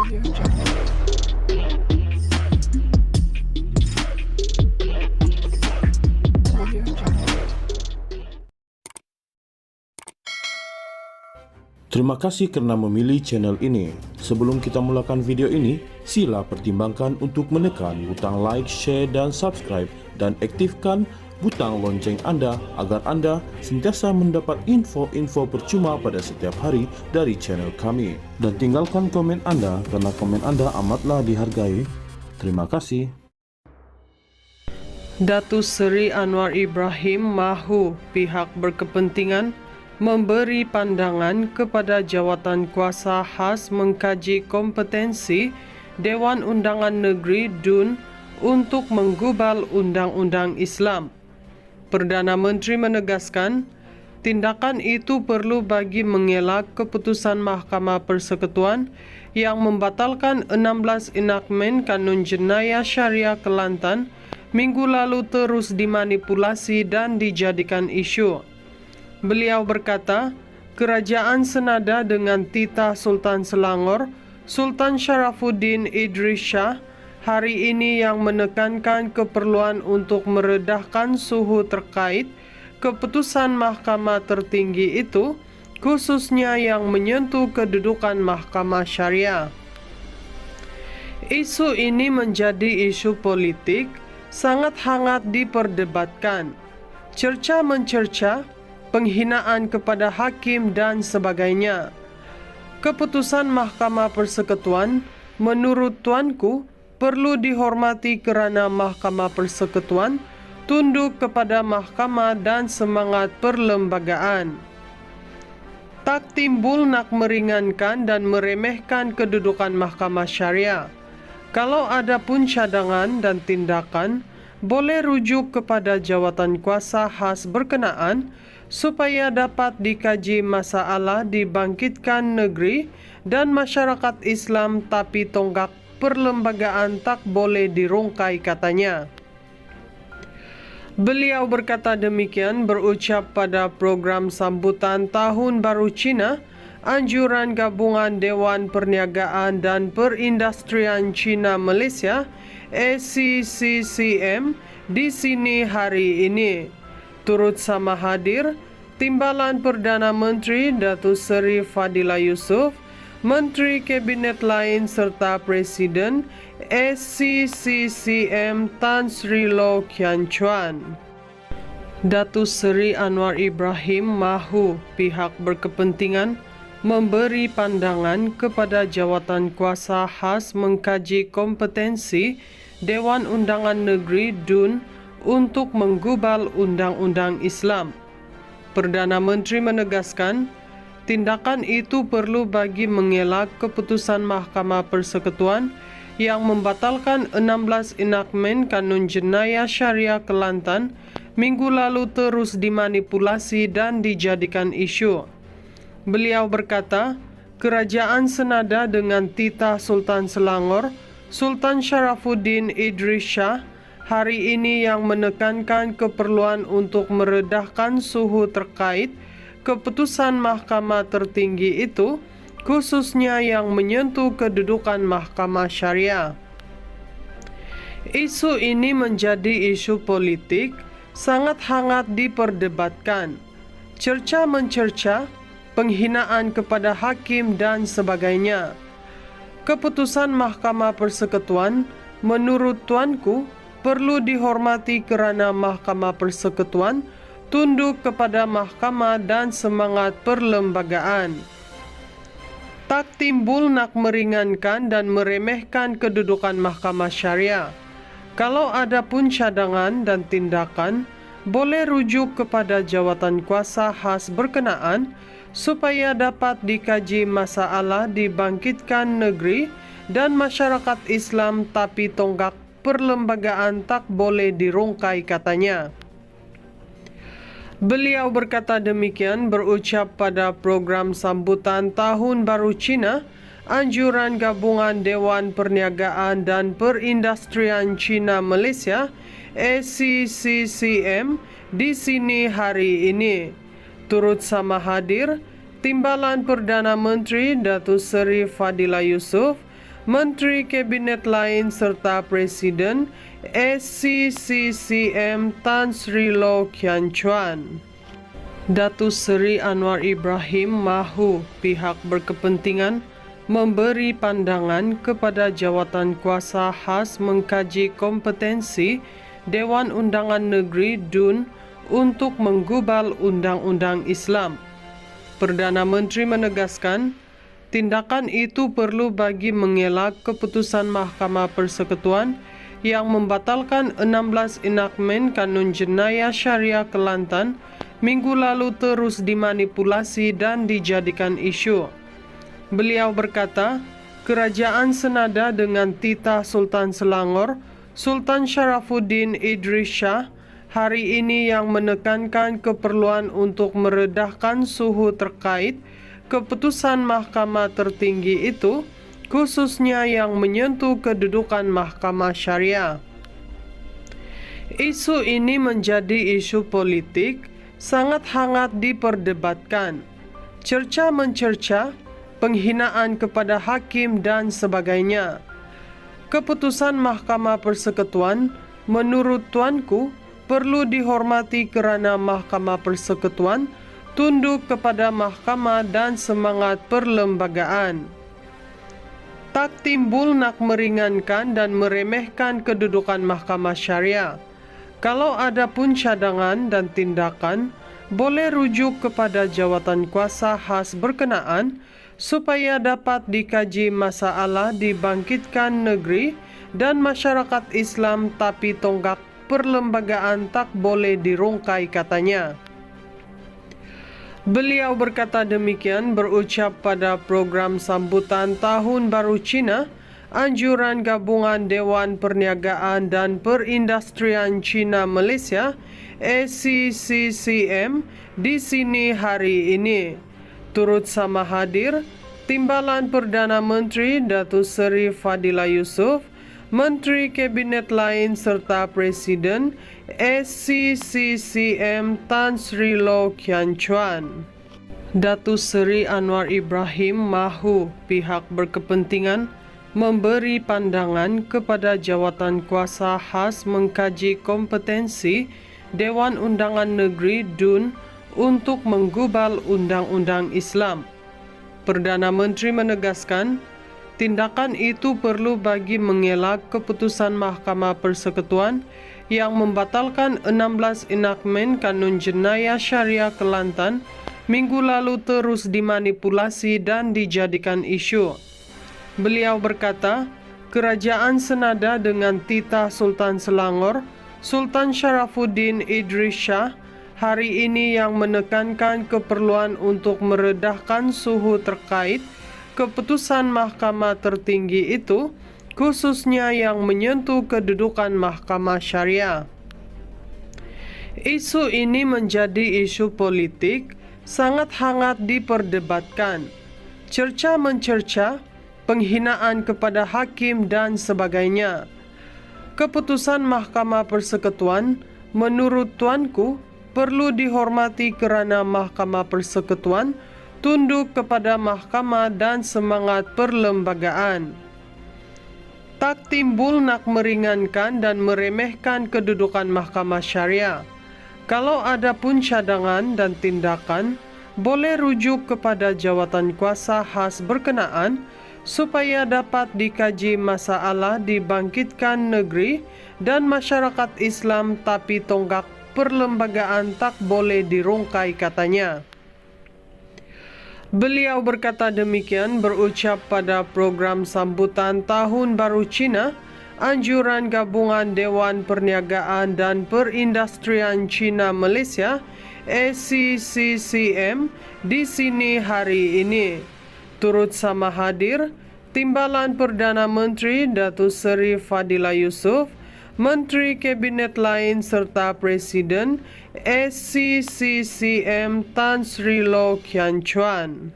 Terima kasih karena memilih channel ini. Sebelum kita mulakan video ini, sila pertimbangkan untuk menekan butang like, share, dan subscribe, dan aktifkan butang lonceng Anda agar Anda sentiasa mendapat info-info percuma pada setiap hari dari channel kami. Dan tinggalkan komen Anda karena komen Anda amatlah dihargai. Terima kasih. Datuk Seri Anwar Ibrahim mahu pihak berkepentingan memberi pandangan kepada Jawatan Kuasa Khas mengkaji kompetensi Dewan Undangan Negeri DUN untuk menggubal Undang-Undang Islam. Perdana Menteri menegaskan, tindakan itu perlu bagi mengelak keputusan Mahkamah Persekutuan yang membatalkan 16 enakmen Kanun Jenayah Syariah Kelantan minggu lalu terus dimanipulasi dan dijadikan isu. Beliau berkata, kerajaan senada dengan titah Sultan Selangor, Sultan Sharafuddin Idris Shah, hari ini yang menekankan keperluan untuk meredahkan suhu terkait keputusan Mahkamah Tertinggi itu, khususnya yang menyentuh kedudukan Mahkamah Syariah. Isu ini menjadi isu politik, sangat hangat diperdebatkan. Cerca-mencerca, penghinaan kepada hakim dan sebagainya. Keputusan Mahkamah Persekutuan menurut tuanku perlu dihormati kerana Mahkamah Persekutuan tunduk kepada mahkamah dan semangat perlembagaan. Tak timbul nak meringankan dan meremehkan kedudukan Mahkamah Syariah. Kalau ada pun cadangan dan tindakan, boleh rujuk kepada Jawatan Kuasa Khas berkenaan supaya dapat dikaji masalah dibangkitkan negeri dan masyarakat Islam, tapi tonggak perlembagaan tak boleh dirungkai, katanya. Beliau berkata demikian berucap pada program sambutan Tahun Baru Cina Anjuran Gabungan Dewan Perniagaan dan Perindustrian Cina Malaysia ACCCM di sini hari ini. Turut sama hadir Timbalan Perdana Menteri Datuk Seri Fadila Yusof, Menteri Kabinet lain serta Presiden ACCCM Tan Sri Loh Kian Chuan. Datuk Seri Anwar Ibrahim mahu pihak berkepentingan memberi pandangan kepada Jawatan Kuasa Khas mengkaji kompetensi Dewan Undangan Negeri DUN untuk menggubal Undang-Undang Islam. Perdana Menteri menegaskan, tindakan itu perlu bagi mengelak keputusan Mahkamah Persekutuan yang membatalkan 16 enakmen Kanun Jenayah Syariah Kelantan minggu lalu terus dimanipulasi dan dijadikan isu. Beliau berkata, kerajaan senada dengan titah Sultan Selangor, Sultan Sharafuddin Idris Shah, hari ini yang menekankan keperluan untuk meredahkan suhu terkait keputusan Mahkamah Tertinggi itu, khususnya yang menyentuh kedudukan Mahkamah Syariah. Isu ini menjadi isu politik, sangat hangat diperdebatkan. Cerca-mencerca, penghinaan kepada hakim dan sebagainya. Keputusan Mahkamah Persekutuan menurut tuanku perlu dihormati kerana Mahkamah Persekutuan tunduk kepada mahkamah dan semangat perlembagaan. Tak timbul nak meringankan dan meremehkan kedudukan Mahkamah Syariah. Kalau ada pun cadangan dan tindakan, boleh rujuk kepada Jawatan Kuasa Khas berkenaan supaya dapat dikaji masalah dibangkitkan negeri dan masyarakat Islam, tapi tonggak perlembagaan tak boleh dirungkai, katanya. Beliau berkata demikian berucap pada program sambutan Tahun Baru Cina Anjuran Gabungan Dewan Perniagaan dan Perindustrian Cina Malaysia ACCCM di sini hari ini. Turut sama hadir Timbalan Perdana Menteri Datuk Seri Fadila Yusof, Menteri Kabinet lain serta Presiden SCCCM Tan Sri Low Kian Chuan. Datuk Seri Anwar Ibrahim mahu pihak berkepentingan memberi pandangan kepada jawatan kuasa khas mengkaji kompetensi Dewan Undangan Negeri DUN untuk menggubal Undang-Undang Islam. Perdana Menteri menegaskan, tindakan itu perlu bagi mengelak keputusan Mahkamah Persekutuan yang membatalkan 16 enakmen Kanun Jenayah Syariah Kelantan minggu lalu terus dimanipulasi dan dijadikan isu. Beliau berkata, kerajaan senada dengan titah Sultan Selangor, Sultan Sharafuddin Idris Shah, hari ini yang menekankan keperluan untuk meredahkan suhu terkait keputusan Mahkamah Tertinggi itu, khususnya yang menyentuh kedudukan Mahkamah Syariah. Isu ini menjadi isu politik sangat hangat diperdebatkan. Cerca mencerca, penghinaan kepada hakim dan sebagainya. Keputusan Mahkamah Persekutuan, menurut tuanku, perlu dihormati kerana Mahkamah Persekutuan tunduk kepada mahkamah dan semangat perlembagaan. Tak timbul nak meringankan dan meremehkan kedudukan Mahkamah Syariah. Kalau ada pun cadangan dan tindakan, boleh rujuk kepada jawatan kuasa khas berkenaan supaya dapat dikaji masalah dibangkitkan negeri dan masyarakat Islam, tapi tonggak perlembagaan tak boleh dirungkai, katanya. Beliau berkata demikian berucap pada program sambutan Tahun Baru Cina, Anjuran Gabungan Dewan Perniagaan dan Perindustrian Cina Malaysia SCCCM di sini hari ini. Turut sama hadir Timbalan Perdana Menteri Datuk Seri Fadilah Yusof, Menteri Kabinet lain serta Presiden SCCCM Tan Sri Low Kian Chuan. Datuk Seri Anwar Ibrahim mahu pihak berkepentingan memberi pandangan kepada jawatan kuasa khas mengkaji kompetensi Dewan Undangan Negeri DUN untuk menggubal Undang-Undang Islam. Perdana Menteri menegaskan, tindakan itu perlu bagi mengelak keputusan Mahkamah Persekutuan yang membatalkan 16 enakmen Kanun Jenayah Syariah Kelantan minggu lalu terus dimanipulasi dan dijadikan isu. Beliau berkata, kerajaan senada dengan titah Sultan Selangor, Sultan Sharafuddin Idris Shah, hari ini yang menekankan keperluan untuk meredahkan suhu terkait keputusan Mahkamah Tertinggi itu, khususnya yang menyentuh kedudukan Mahkamah Syariah. Isu ini menjadi isu politik sangat hangat diperdebatkan. Cerca mencerca, penghinaan kepada hakim dan sebagainya. Keputusan Mahkamah Persekutuan, menurut tuanku, perlu dihormati kerana Mahkamah Persekutuan tunduk kepada mahkamah dan semangat perlembagaan. Tak timbul nak meringankan dan meremehkan kedudukan Mahkamah Syariah. Kalau ada pun cadangan dan tindakan, boleh rujuk kepada jawatan kuasa khas berkenaan supaya dapat dikaji masalah dibangkitkan negeri dan masyarakat Islam, tapi tonggak perlembagaan tak boleh dirungkai, katanya. Beliau berkata demikian berucap pada program sambutan Tahun Baru Cina, Anjuran Gabungan Dewan Perniagaan dan Perindustrian Cina Malaysia SCCCM di sini hari ini. Turut sama hadir Timbalan Perdana Menteri Datuk Seri Fadilah Yusof, Menteri Kabinet lain serta Presiden SCCCM Tan Sri Low Kian Chuan.